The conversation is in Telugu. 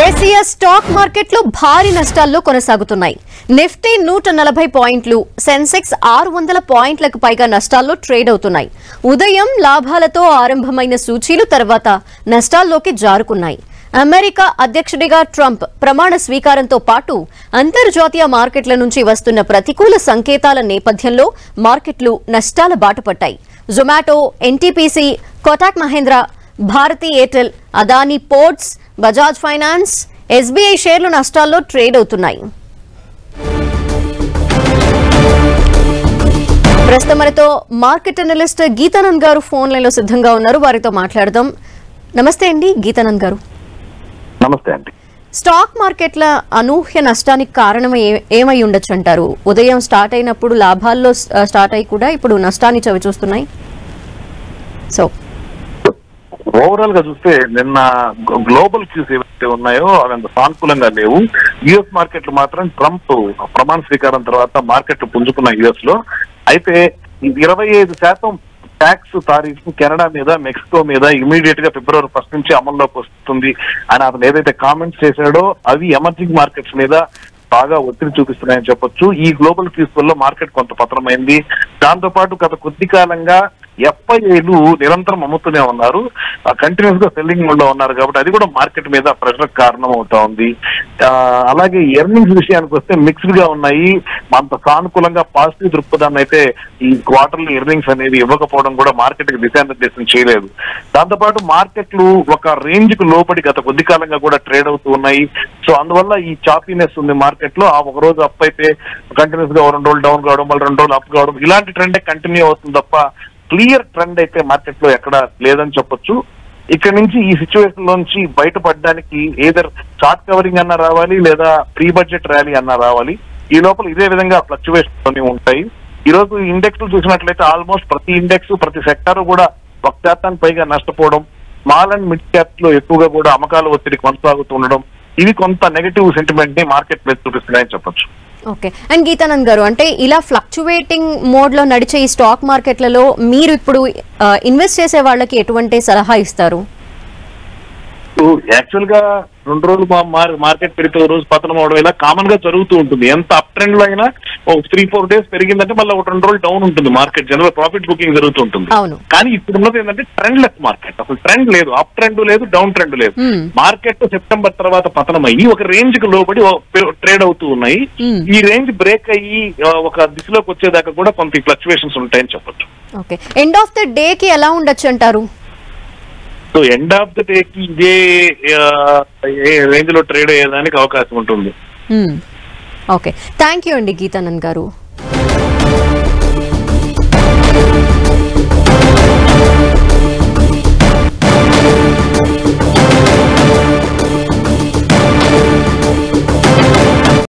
దేశీయ స్టాక్ మార్కెట్లు భారీ నష్టాల్లో కొనసాగుతున్నాయి. నిఫ్టీ 140 పాయింట్లు, సెన్సెక్స్ 600 పాయింట్లకు పైగా నష్టాల్లో ట్రేడ్ అవుతున్నాయి. ఉదయం లాభాలతో ఆరంభమైన సూచీలు తర్వాత నష్టాల్లోకి జారుకున్నాయి. అమెరికా అధ్యక్షుడిగా ట్రంప్ ప్రమాణ స్వీకారంతో పాటు అంతర్జాతీయ మార్కెట్ల నుంచి వస్తున్న ప్రతికూల సంకేతాల నేపథ్యంలో మార్కెట్లు నష్టాల బాట పట్టాయి. Zomato, NTPC, Kotak Mahindra, Bharti Airtel, Adani ports, Bajaj finance, SBI షేర్లు నష్టాల్లో ట్రేడ్ అవుతున్నాయి. ప్రస్తుతం మనతో మార్కెట్ అనలిస్ట్ గీతానంద్ గారు ఫోన్ లైన్ లో సిద్ధంగా ఉన్నారు. వారితో మాట్లాడదాం. నమస్తే అండి గీతానంద్ గారు. నమస్తే అండి. స్టాక్ మార్కెట్ల అనూహ్య నష్టానికి కారణం ఏమై ఉండొచ్చు అంటారు? ఉదయం స్టార్ట్ అయినప్పుడు లాభాల్లో స్టార్ట్ అయి కూడా ఇప్పుడు నష్టాన్ని చవి చూస్తున్నాయి. సో ఓవరాల్ గా చూస్తే నిన్న గ్లోబల్ క్యూస్ ఏవైతే ఉన్నాయో అవి అంత సానుకూలంగా లేవు. యుఎస్ మార్కెట్లు మాత్రం ట్రంప్ ప్రమాణ స్వీకారం తర్వాత మార్కెట్లు పుంజుకున్న యుఎస్ లో. అయితే 25% ట్యాక్స్ తారీఫ్ కెనడా మీద, మెక్సికో మీద ఇమీడియట్ గా February 1 నుంచి అమల్లోకి వస్తుంది అని అతను ఏదైతే కామెంట్స్ చేశాడో అవి ఎమర్జింగ్ మార్కెట్స్ మీద బాగా ఒత్తిడి చూపిస్తున్నాయని చెప్పొచ్చు. ఈ గ్లోబల్ క్యూస్ వల్ల మార్కెట్ కొంత పతనమైంది. దాంతో పాటు గత కొద్ది కాలంగా ఎఫ్ఐఐలు నిరంతరం అమ్ముతూనే ఉన్నారు, కంటిన్యూస్ గా సెల్లింగ్ మోడ్ లో ఉన్నారు కాబట్టి అది కూడా మార్కెట్ మీద ప్రెషర్ కారణం అవుతా ఉంది. అలాగే ఎర్నింగ్స్ విషయానికి వస్తే మిక్స్డ్ గా ఉన్నాయి. అంత సానుకూలంగా పాజిటివ్ దృక్పథాన్ని అయితే ఈ క్వార్టర్లీ ఎర్నింగ్స్ అనేది ఇవ్వకపోవడం కూడా మార్కెట్ కి దిశానిర్దేశం చేయలేదు. దాంతో పాటు మార్కెట్లు ఒక రేంజ్ కు లోబడి గత కొద్ది కాలంగా కూడా ట్రేడ్ అవుతూ ఉన్నాయి. సో అందువల్ల ఈ చాపీనెస్ ఉంది మార్కెట్ లో. ఒక రోజు అప్ అయితే కంటిన్యూస్ గా 2 రోజులు డౌన్ కావడం, మళ్ళీ 2 రోజులు అప్ కావడం, ఇలాంటి ట్రెండ్ కంటిన్యూ అవుతుంది తప్ప క్లియర్ ట్రెండ్ అయితే మార్కెట్ లో ఎక్కడ లేదని చెప్పొచ్చు. ఇక్కడ నుంచి ఈ సిచ్యువేషన్ లోంచి బయటపడడానికి ఏదర్ షార్ట్ కవరింగ్ అన్నా రావాలి, లేదా ప్రీ బడ్జెట్ ర్యాలీ అన్నా రావాలి. ఈ లోపల ఇదే విధంగా ఫ్లక్చువేషన్ ఉంటాయి. ఈ రోజు ఇండెక్స్ చూసినట్లయితే ఆల్మోస్ట్ ప్రతి ఇండెక్స్, ప్రతి సెక్టర్ కూడా 1% పైగా నష్టపోవడం, స్మాల్ అండ్ మిడ్ క్యాప్స్ లో ఎక్కువగా కూడా అమ్మకాల ఒత్తిడి కొనసాగుతుండడం, ఇవి కొంత నెగటివ్ సెంటిమెంట్ ని మార్కెట్ మీద చూపిస్తున్నాయని చెప్పొచ్చు. ఓకే. అండ్ గీతానంద్ గారు, అంటే ఇలా ఫ్లక్చువేటింగ్ మోడ్ లో నడిచే ఈ స్టాక్ మార్కెట్లలో మీరు ఇప్పుడు ఇన్వెస్ట్ చేసే వాళ్ళకి ఎటువంటి సలహా ఇస్తారు? యాక్చువల్ గా 2 రోజులు మార్కెట్ పెరిగితే రోజు పతనం అవడం ఇలా కామన్ గా జరుగుతూ ఉంటుంది. ఎంత అప్ ట్రెండ్ లో అయినా 3-4 days పెరిగిందంటే మళ్ళీ 1-2 రోజులు డౌన్ ఉంటుంది మార్కెట్. జనరల్ ప్రాఫిట్ బుకింగ్ జరుగుతూ ఉంటుంది. కానీ ఇప్పుడు ఉన్నది ఏంటంటే ట్రెండ్ లెస్ మార్కెట్. అసలు ట్రెండ్ లేదు, అప్ ట్రెండ్ లేదు, డౌన్ ట్రెండ్ లేదు. మార్కెట్ సెప్టెంబర్ తర్వాత పతనం అయ్యి ఒక రేంజ్ కు లోబడి ట్రేడ్ అవుతూ ఉన్నాయి. ఈ రేంజ్ బ్రేక్ అయ్యి ఒక దిశలోకి వచ్చేదాకా కూడా కొంత ఫ్లక్చువేషన్స్ ఉంటాయని చెప్పొచ్చు. Okay. End of the day కి ఎలా ఉండొచ్చు అంటారు? So end of the day కి ఇదే రేంజ్ లో ట్రేడ్ అయ్యేదానికి అవకాశం ఉంటుంది. ఓకే. థ్యాంక్ యూ అండి గీతానంద్ గారు.